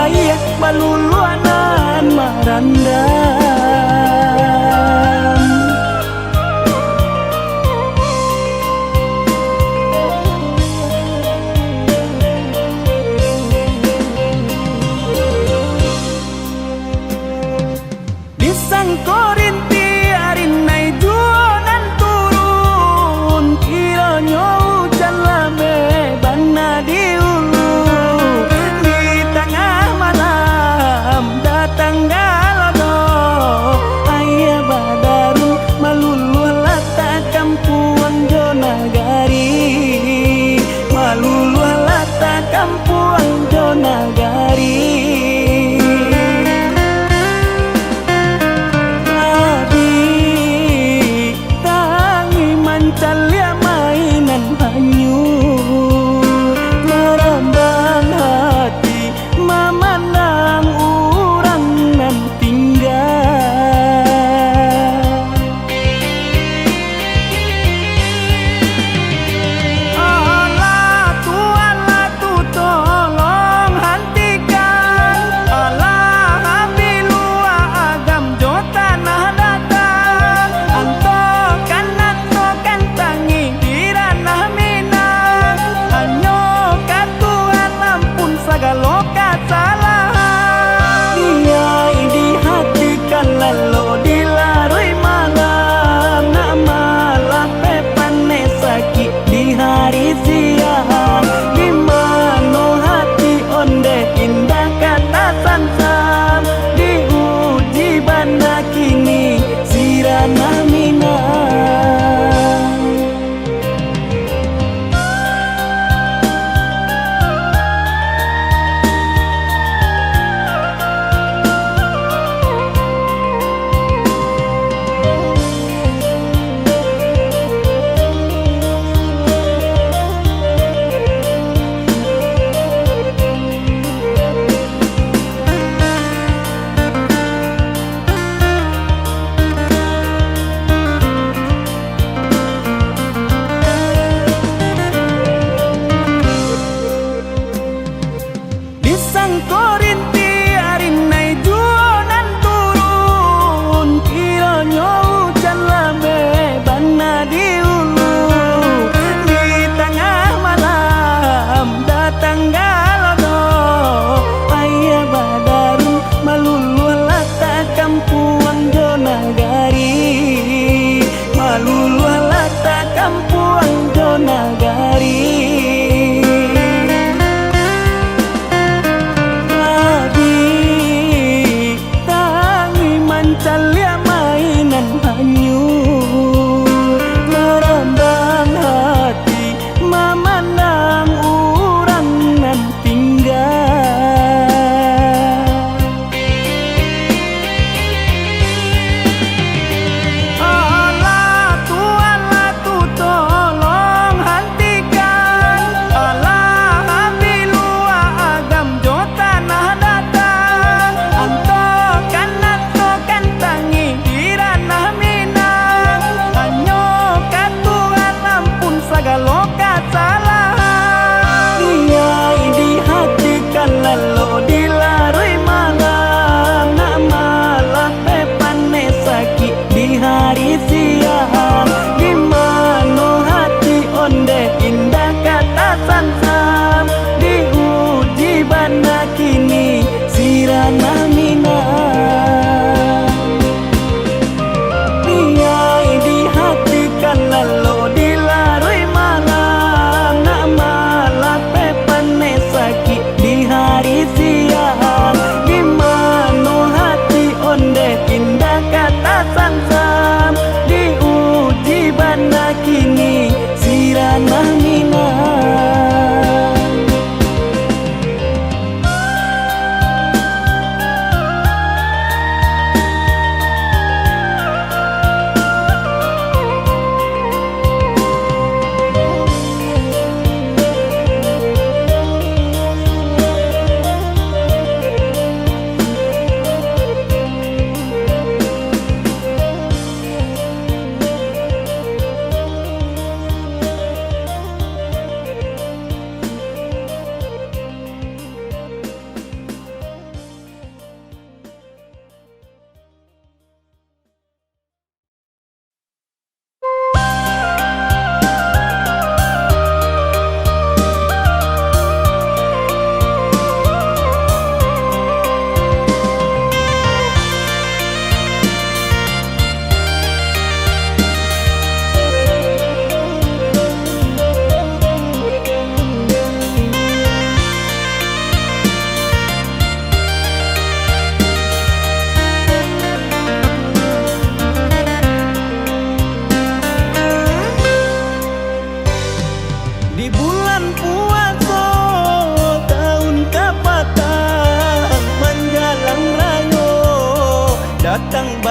ayah baluluanan marandam. Disangkorinti arinai juanan turun kiranya hujan lame bana di hulu di tengah malam datang galodo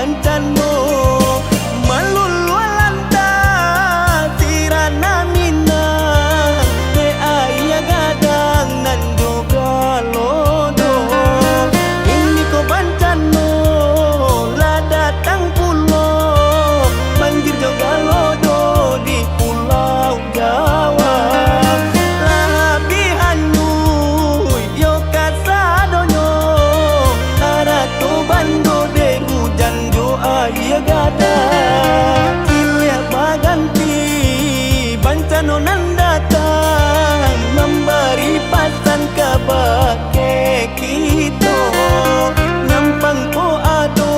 bancano malulualanta sirana mina te aya gadang nan juga lodo ini ko bancano la datang pulau banjir juga lodo di pulau Jawa labihanyu yo kasadonyo aratu bando de hujan jo aya gada kilia baganti bancano nan datang memberi pasan kabake kito nampang ko ado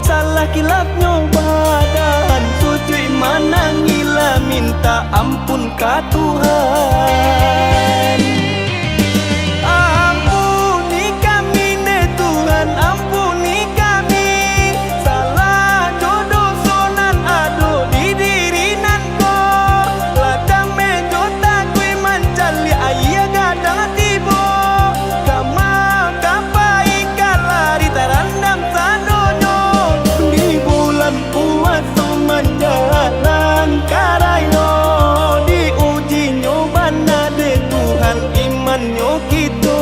salah kilapnya badan sujui manangila minta ampun ka Tuhan. Ampuni kami ne Tuhan, ampuni kami salah jodoh sonan ado di diri nan ko ladang mejo takui mancali ayah gadang tibo kama kapai kalari tarandam sadonyo di bulan puasa menjalan karayo diuji nyobana de Tuhan imannya kita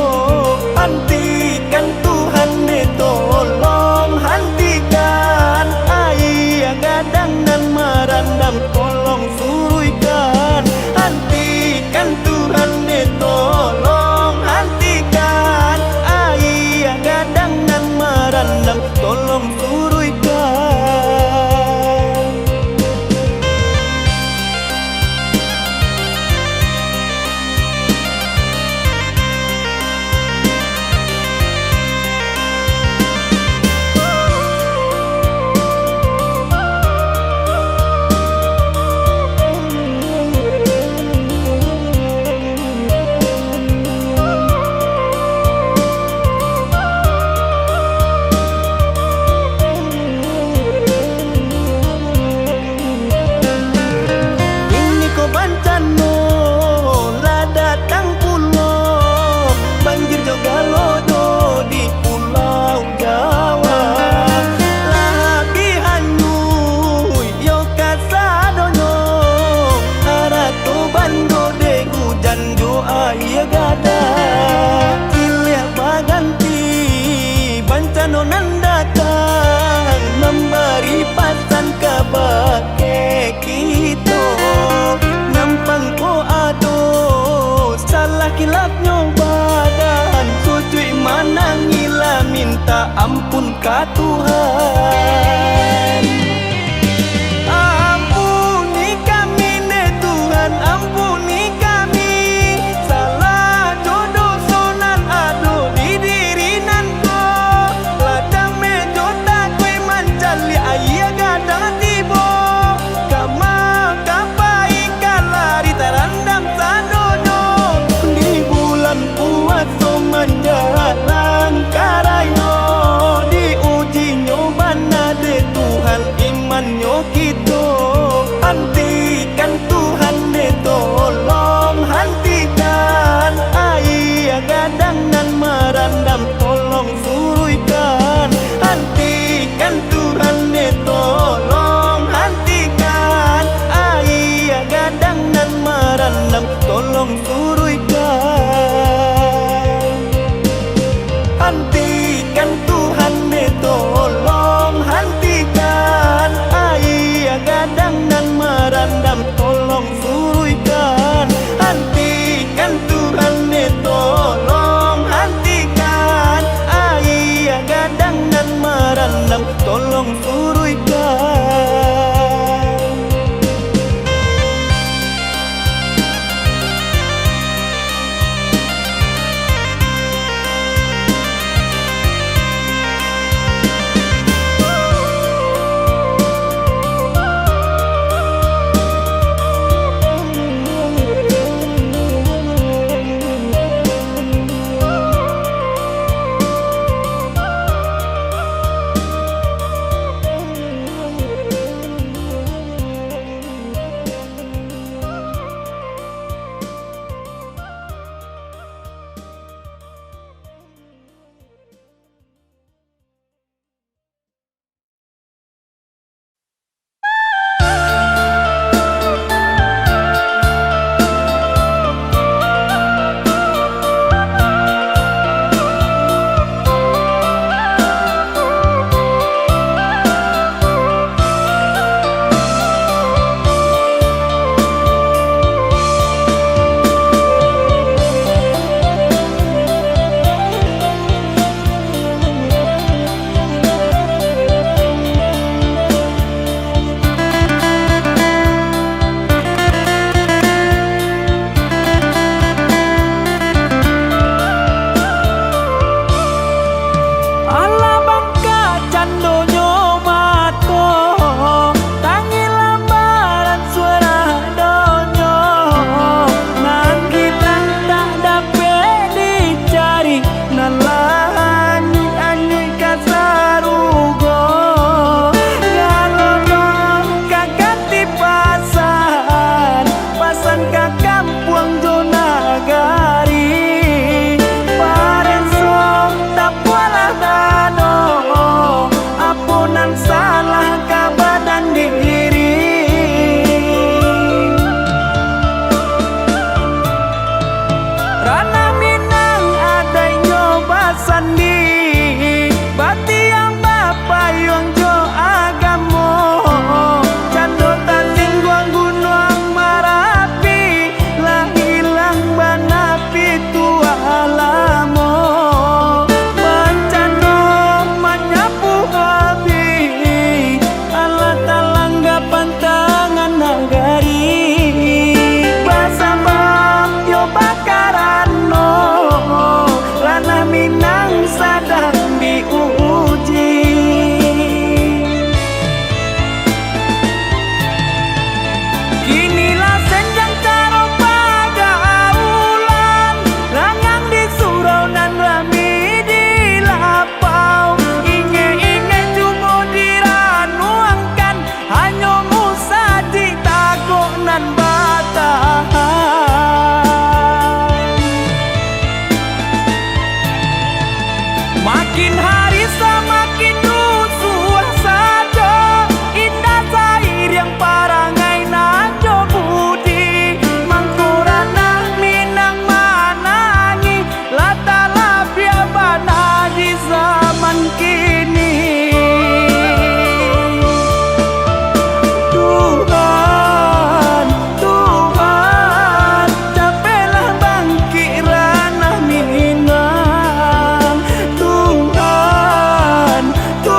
hentikan Tuhan de tolong hentikan ayah gadang dan merandam tolong suruhkan hentikan Tuhan de tolong hentikan ayah gadang dan merandam tolong suruhkan. Ini ko bancano la datang pulau banjir juga lodo di pulau Jawa labihanyu yo kasadonyo aratu bando de hujan jo aya gada kilia baganti bancano nan datang memberi pasan kabake kito nampang ko ado salah kilapnya badan sujui manangila minta ampun ka Tuhan. Ampuni kami ne Tuhan, ampuni kami salah jodoh sonan ado di diri nan ko ladang mejo takui mancali ayah gadang tibo kama kapai kalari tarandam sadonyo di bulan puasa menjalan karayo diuji nyobana de Tuhan imannya kita hentikan Tuhan de tolong hentikan ayah gadang dan merandam tolong suruhkan hentikan Tuhan de tolong hentikan ayah gadang dan merandam tolong suruhkan hentikan. Tuhan de tolong hentikan sandi bati yang bapak yang jo agamo cando taling guang gunung Marapi lah hilang banapi tua alamo bencano menyapu habi alat talangga pantangan nagari basabam yo bakarano ranah Minang sadang diuji kinilah senjang caro pagaulan langang di surau nan rami di lapau inge-inge jumo diranuangkan hanya musa di tagok nan batahan makin hari semakin rusuh saja indah cair yang parangai najo budi mangkurana Minang manangi lata labia bana di zaman kini Tuhan, Tuhan capailah bangkit ranah Minang Tuhan, Tuhan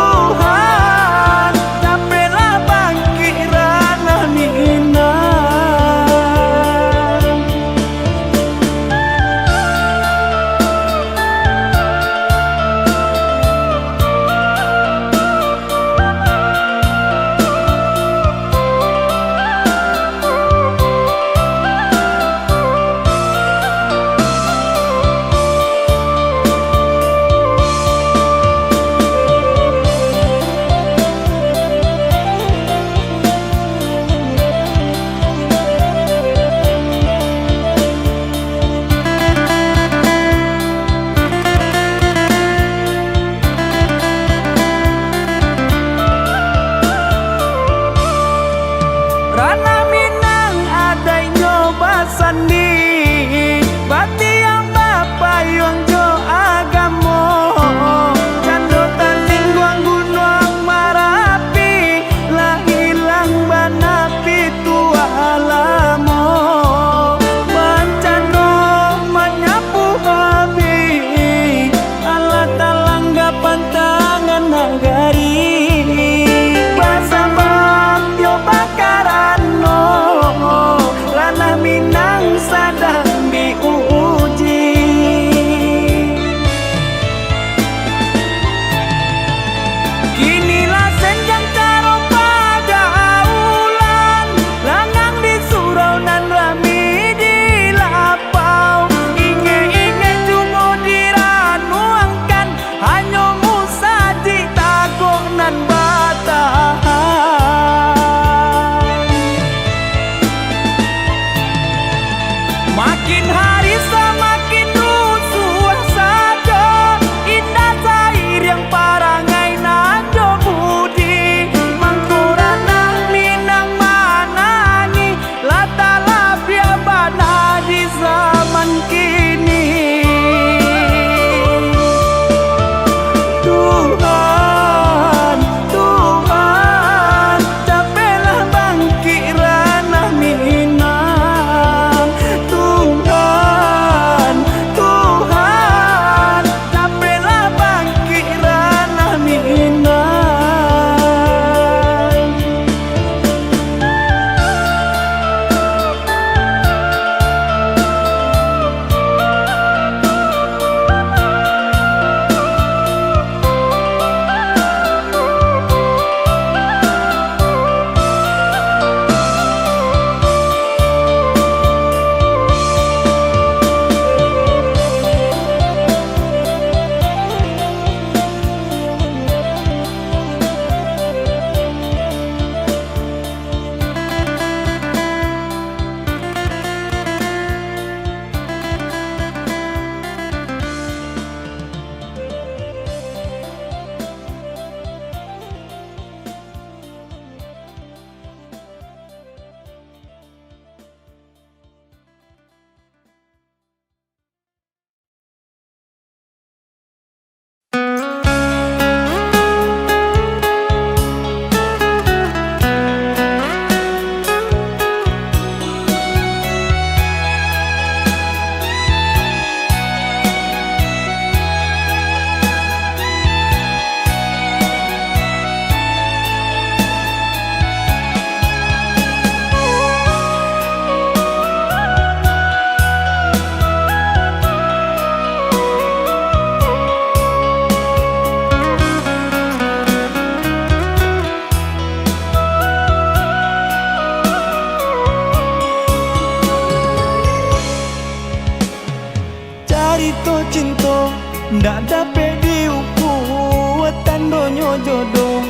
jodoh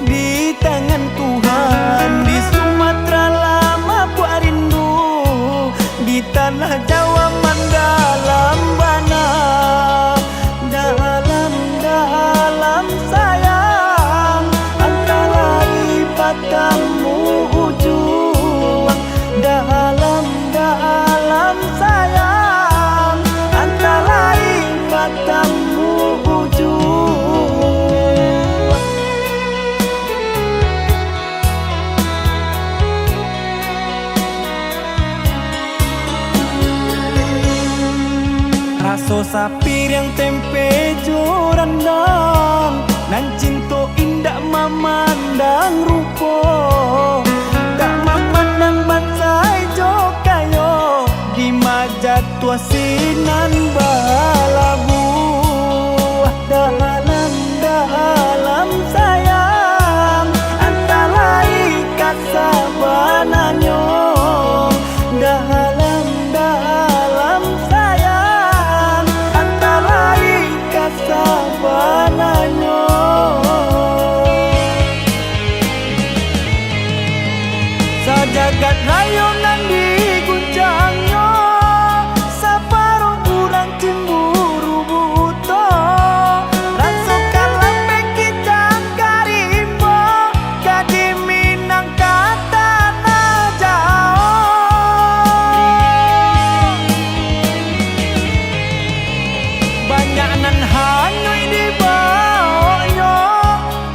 di tangan Tuhan. Di Sumatera lama buat rindu, di tanah Jawa mendalam bana. Dalam sayang, antara ibatamu ujung. Dalam sayang, antara ibatamu ujung. Raso sapir yang tempe jo rendang, nan cinta indah memandang rupo. Tak memandang bansai jo kayo, di majat tua sinan balabu. Dalam sayang, antara ikat sabananyo. Dalam sayang, antara ikat sabananyo. Sajagat rayonan diguncangnya, saparo kurang cemburu buto. Rasakan lambe kita karimbo, kadi minang kata na jauh. Banyak nan hanyoi di bawahnya,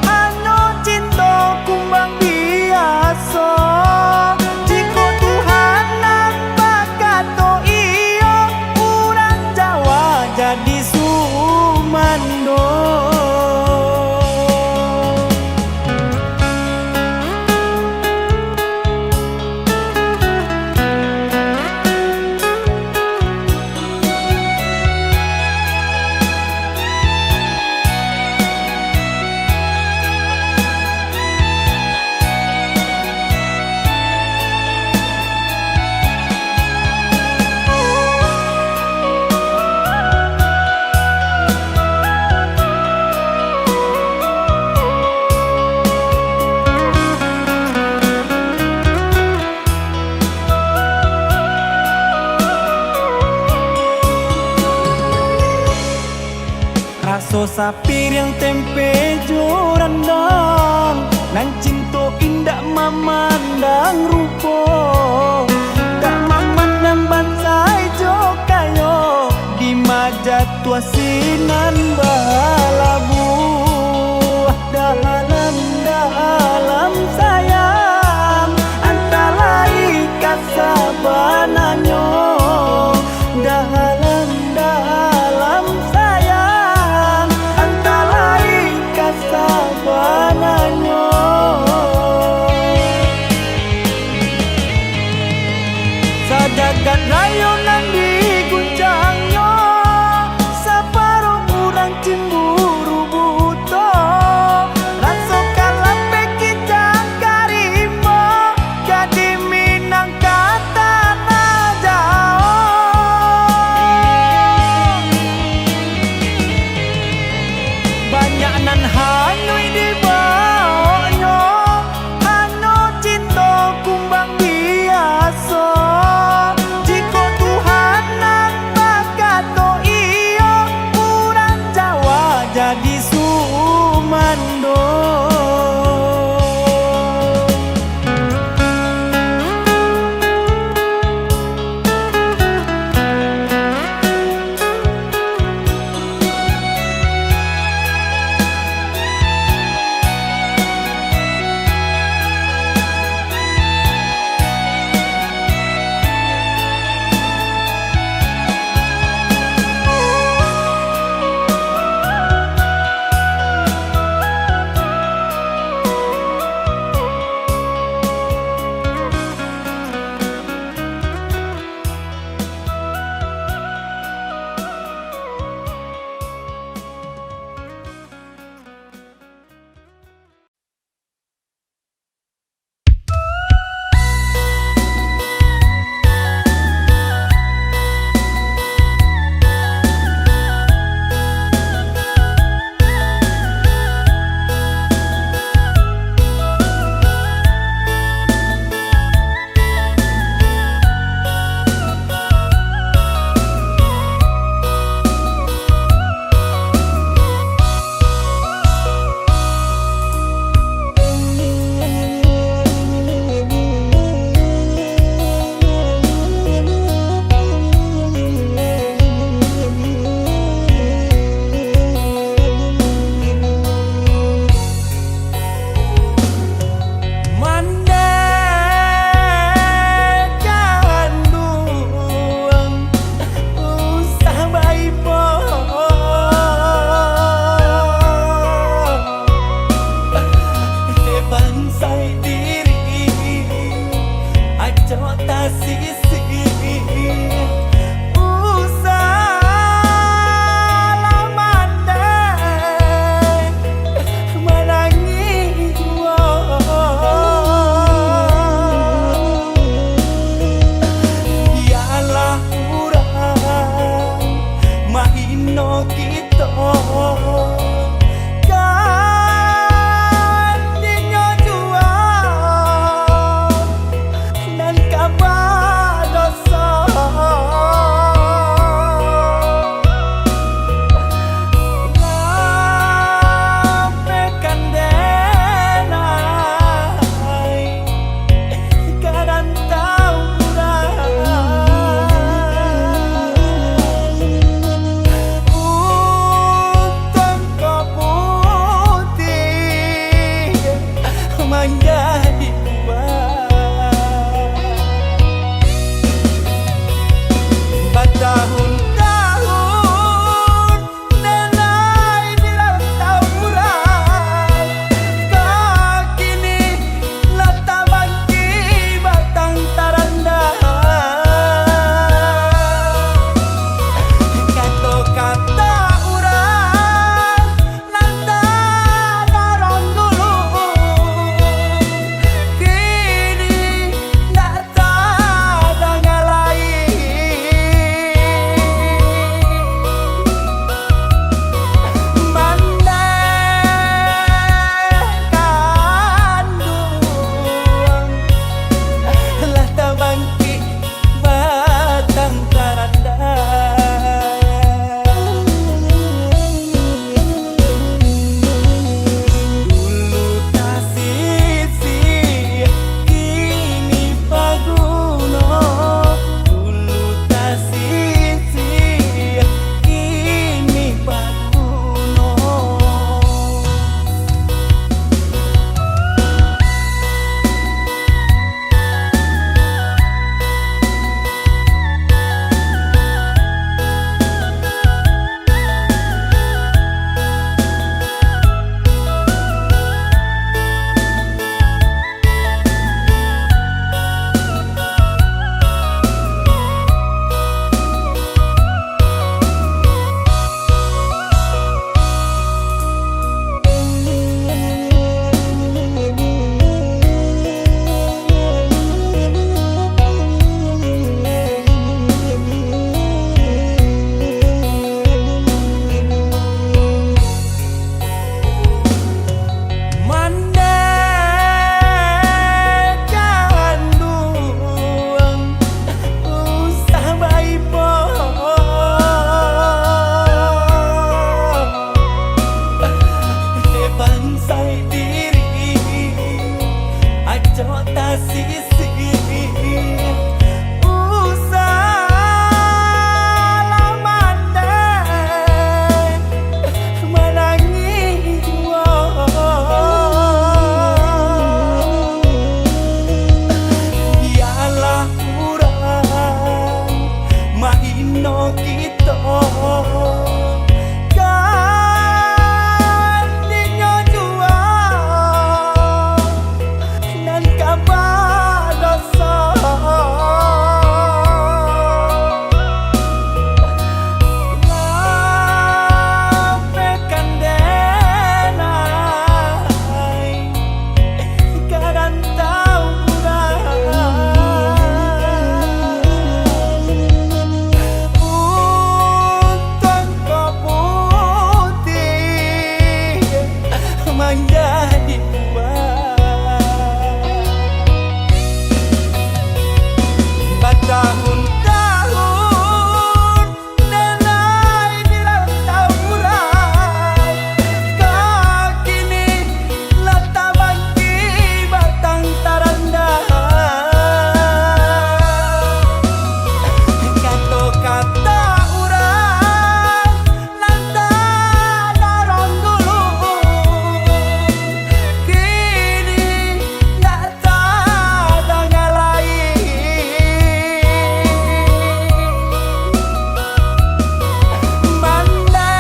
hanya cinta kumbang biasa. Jika Tuhan nampak kato iyo, orang Jawa jadi sumando. Raso sapir yang tempe jo rendang, nan cinta indah memandang rupo. Tak memandang bansai jo kayo, di majat tua sinan balabu. Dalam sayang, antara ikat sabananyo. Dalam sayang, antara ikat sabananyo. Sajagat rayonan diguncangnya, saparo kurang cemburu buto. Rasakan lambe kita karimbo, kadi minang kata na jauh. Banyak nan hanyoi di bawahnya, hanya cinta kumbang biasa. Jika Tuhan nampak kato iyo, orang Jawa jadi sumando. hanya dibuat. Bertahun-tahun nelai di rantau urai, kini lata bangki batang taranda. Kata-kata urang lantang darang dulu, kini tak ada lain. Mandaikan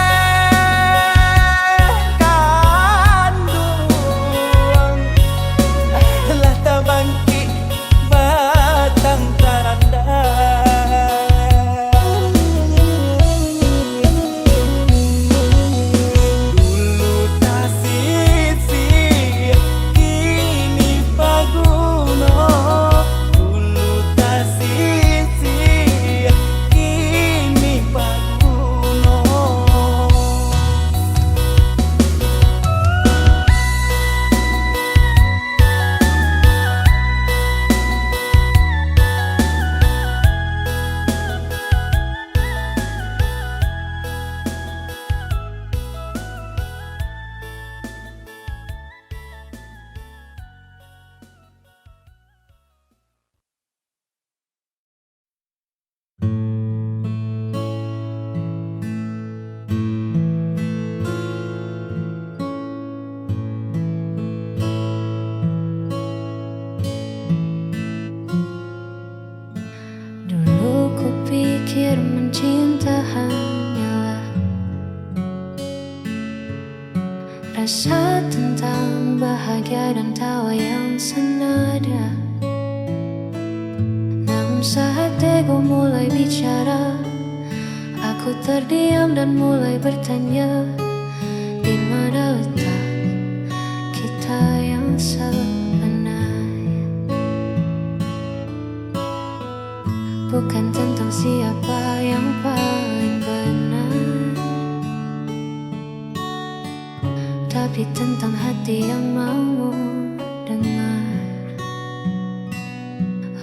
duang lata bangki batang taranda. Dulu tak sisi, kini paguno. Dulu tak sisi, kini paguno. Dulu ku pikir mencinta hanyalah rasa tentang bahagia dan tawa yang senada. Namun saat ego mulai bicara, aku terdiam dan mulai bertanya, di mana letak kita yang sebenarnya? Bukan tentang siapa yang paling benar, tapi tentang hati yang mau dengar.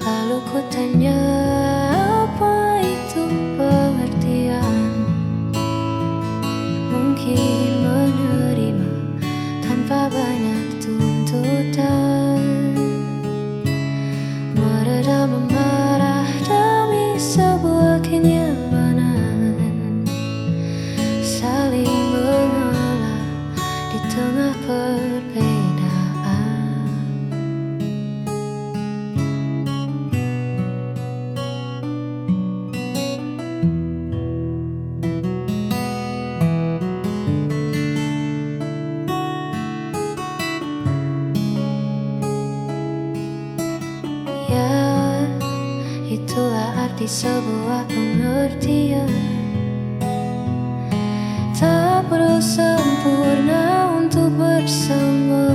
Lalu ku tanya, apa itu pengertian? Mungkin menerima tanpa banyak tuntutan, meredam amarah demi sebuah kenyamanan, saling mengalah di tengah perbedaan. Ya, itulah arti sebuah pengertian. Tak perlu sempurna untuk bersama,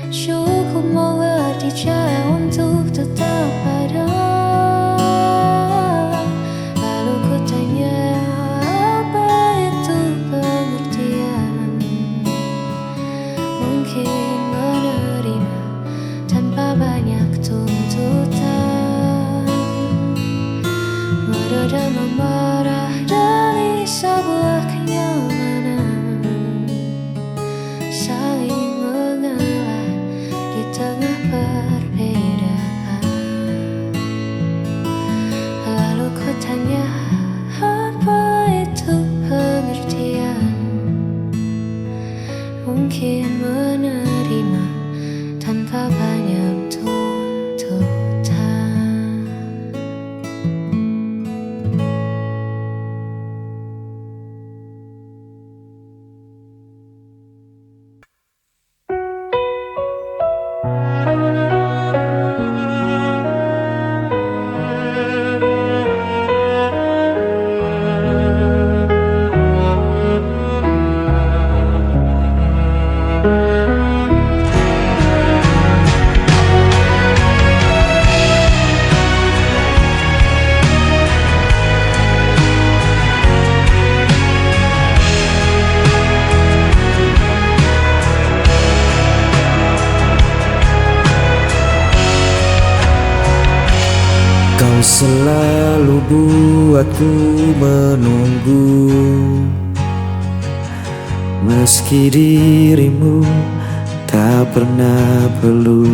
cukup mengerti cara untuk tetap ada. Lalu ku tanya, apa itu pengertian? Mungkin menerima tanpa banyak tuntutan, selalu buatku menunggu, meski dirimu tak pernah perlu.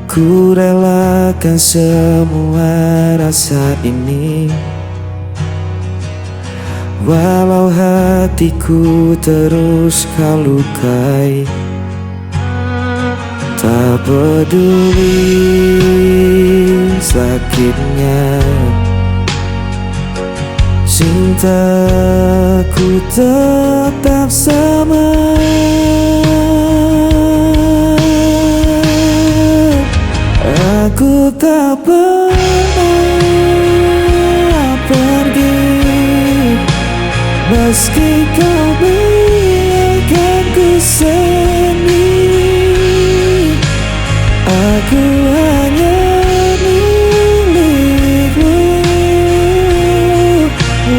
Ku relakan semua rasa ini, walau hatiku terus kau lukai. Tak peduli sakitnya, cintaku tetap sama. Aku tak pernah pergi, meski kau biarkan ku sendiri. Aku hanya milikmu,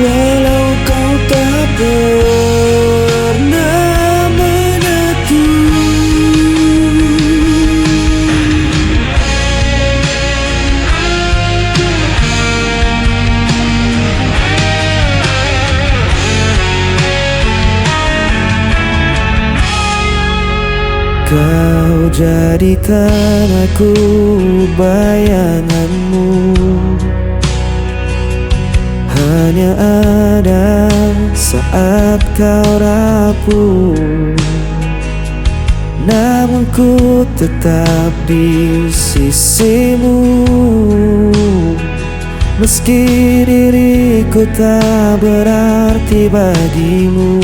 walau kau tak pernah mengerti. Kau jadikan aku bayanganmu, hanya ada saat kau rapuh. Namun ku tetap di sisimu, meski diriku tak berarti bagimu.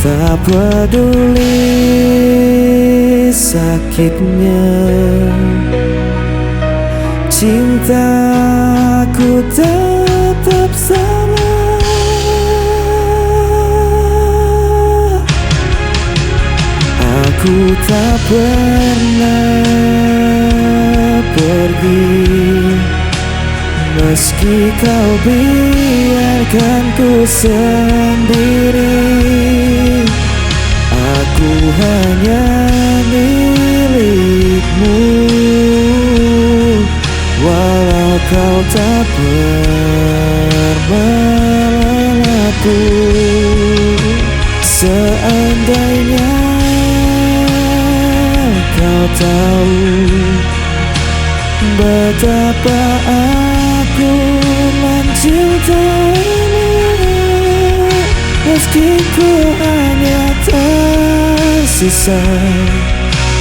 Tak peduli sakitnya, cintaku tetap sama. Aku tak pernah pergi, meski kau biarkan ku sendiri. Aku hanya milikmu, walau kau tak pernah aku. Seandainya kau tahu betapa aku mencintaimu, meski ku hanya tersisa,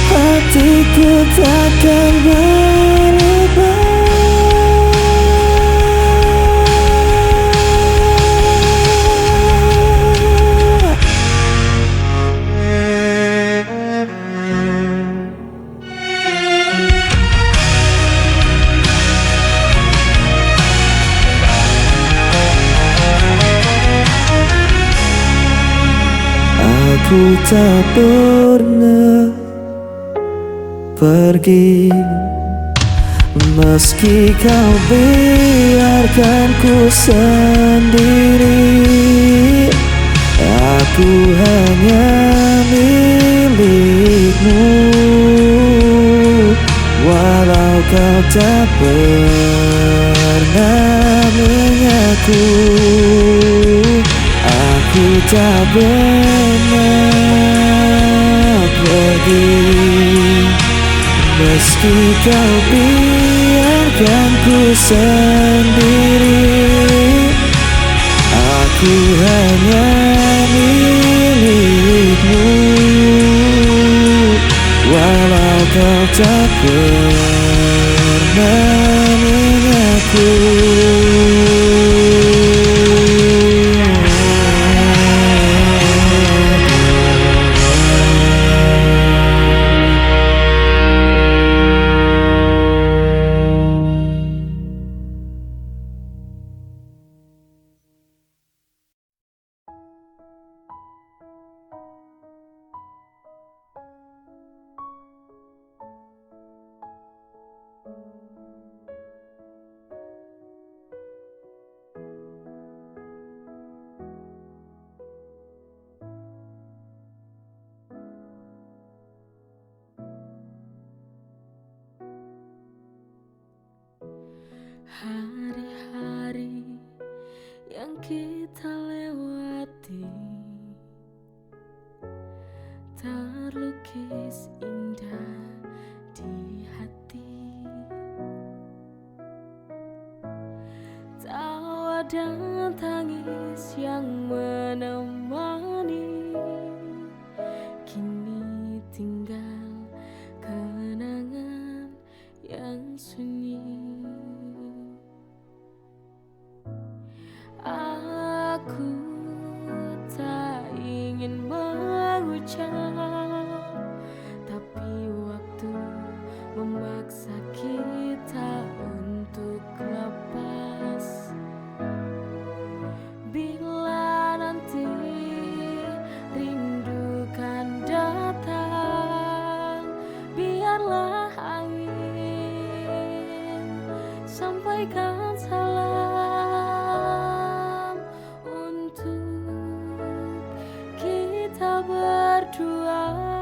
hatiku takkan berubah. Aku tak pernah pergi, meski kau biarkan ku sendiri. Aku hanya milikmu, walau kau tak pernah mengaku. Aku tak pernah pergi, meski kau biarkan ku sendiri. Aku hanya milikmu, walau kau tak pernah mengaku. dan tangis yang menemani. Kini tinggal kenangan yang sunyi. Aku tak ingin mengucap, tapi waktu memaksa kita untuk lepas. Bila nanti rindu kan datang, biarlah angin sampaikan salam untuk kita berdua.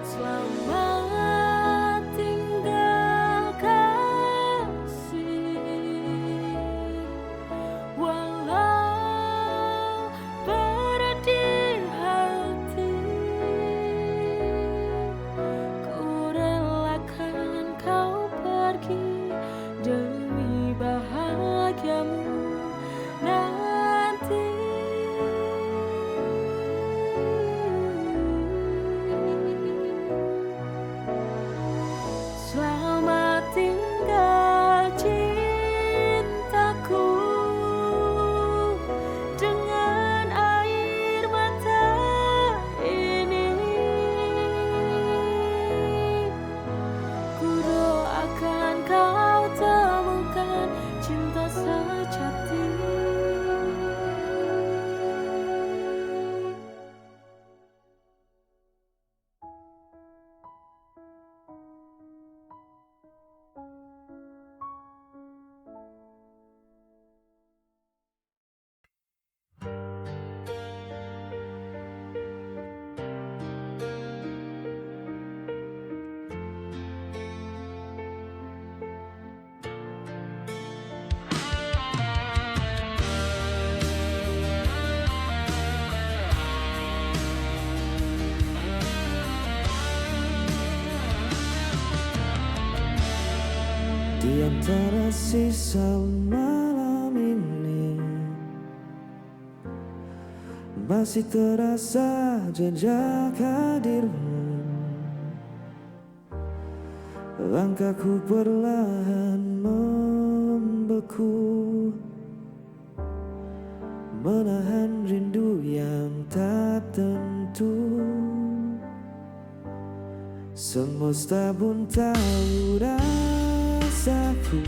Selamat tinggal kasih, walau berat di hati, ku relakan kau pergi demi bahagiamu nanti. Selamat tinggal cintaku, dengan air mata ini ku doakan kau temukan cinta sejati. Di antara sisa malam ini masih terasa jejak hadirmu. Langkahku perlahan membeku, menahan rindu yang tak tentu. Semesta pun tahu rasaku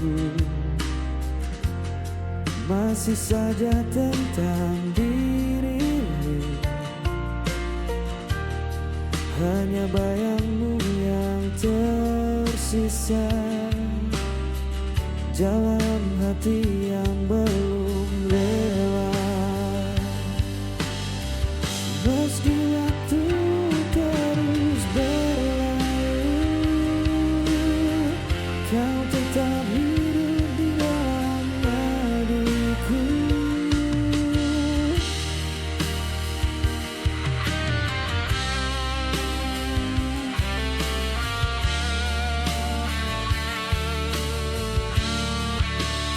masih saja tentang dirimu. Hanya bayangmu yang tersisa, jalan hati yang belum rela. Meski waktu terus berlalu, kau tetap hidup di dalam hatiku.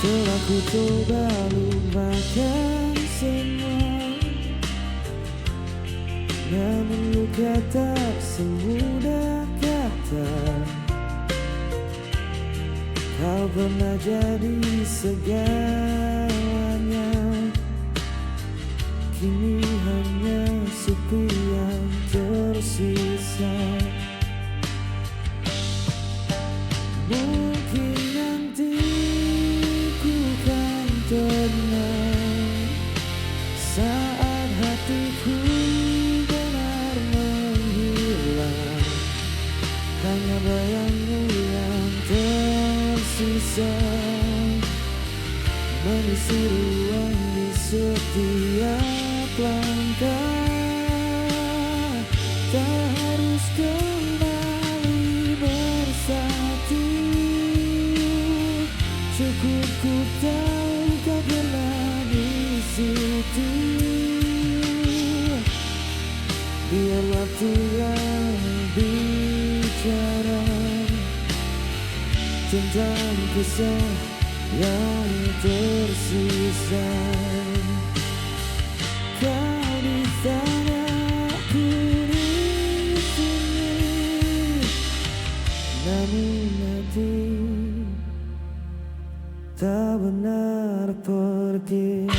Telah ku coba lupakan semua, namun luka tak semudah kata. Kau pernah jadi segalanya, kini hanya sepi yang tersisa. Mungkin nanti ku kan tenang saat hatiku benar menghilang. Hanya bayangmu yang tersisa mengisi ruang di setiap langkah. tak harus kembali bersatu. Cukup ku tahu kau pernah di situ. Biar waktu yang bicara tentang kisah yang tersisa. Kau ditanya, aku di sini, namun hati tak benar pergi.